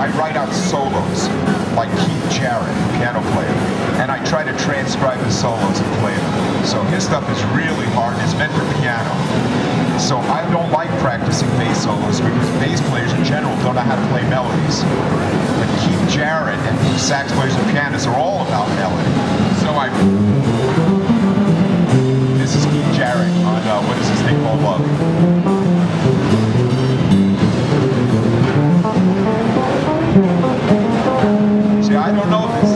I write out solos, like Keith Jarrett, piano player, and I try to transcribe the solos and play them. So his stuff is really hard. It's meant for piano. So I don't like practicing bass solos because bass players in general don't know how to play melodies. But Keith Jarrett and sax players and pianists are all about melody. So this is Keith Jarrett on, what is this thing called, Love? See, I don't know this.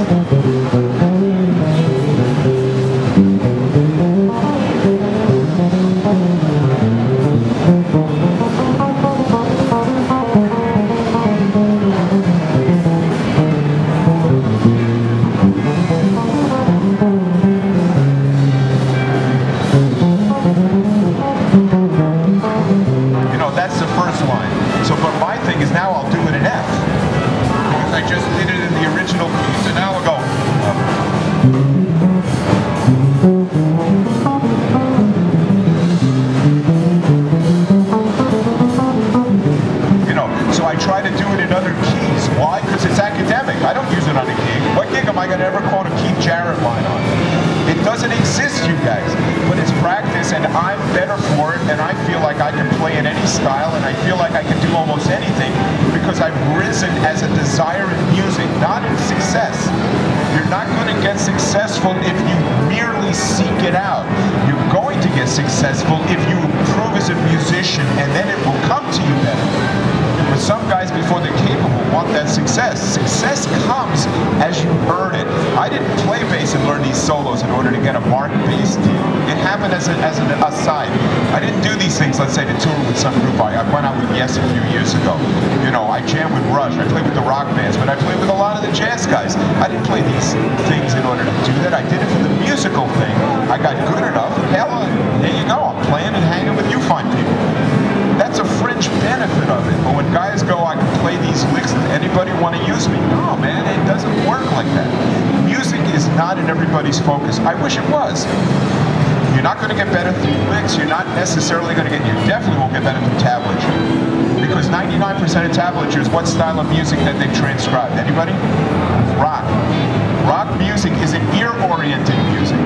What style of music that they've transcribed? Anybody? Rock. Rock music is an ear-oriented music.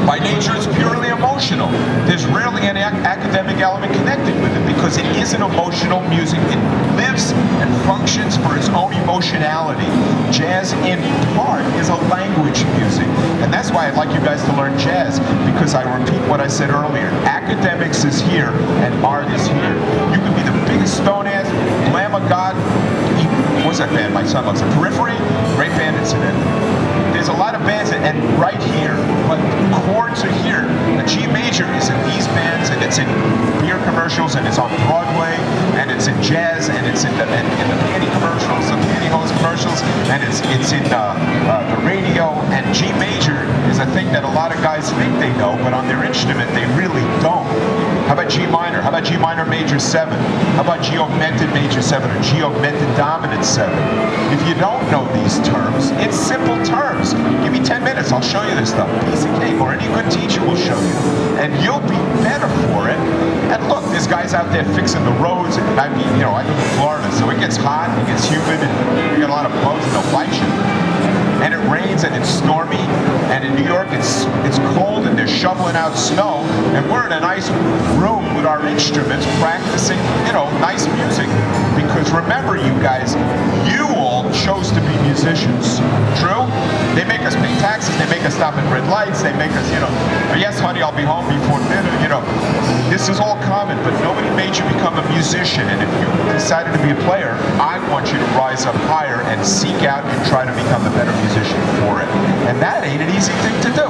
By nature, it's purely emotional. There's rarely any academic element connected with it because it is an emotional music. It lives and functions for its own emotionality. Jazz, in part, is a language music. And that's why I'd like you guys to learn jazz, because I repeat what I said earlier. Academics is here and art is here. You can be the biggest stone-ass, Lamb of God. What's that band my son loves? The Periphery? Great band, it's in it. There's a lot of bands, and right here, but chords are here. The G major is in these bands, and it's in beer commercials, and it's on Broadway, and it's in jazz, and it's in the panty commercials, the pantyhose commercials, and it's in the radio. And G major is a thing that a lot of guys think they know, but on their instrument they really don't. How about G minor? How about G minor major 7? How about G augmented major 7 or G augmented dominant 7? If you don't know these terms, it's simple terms. Give me 10 minutes, I'll show you this stuff. Piece of cake, or any good teacher will show you. And you'll be better for it. And look, there's guys out there fixing the roads. And I mean, you know, I live in Florida, so it gets hot, it gets humid, and you get a lot of bugs and they'll bite you. And it rains and it's stormy, and in New York it's cold and they're shoveling out snow, and we're in a nice room with our instruments practicing, you know, nice music. Because remember, you guys, you all chose to be musicians. True? They make us pay taxes, they make us stop at red lights, they make us, you know, yes honey, I'll be home before dinner, you know. This is all common, but nobody made you become a musician. And if you decided to be a player, I want you to rise up higher and seek out and try to become a better musician for it. And that ain't an easy thing to do.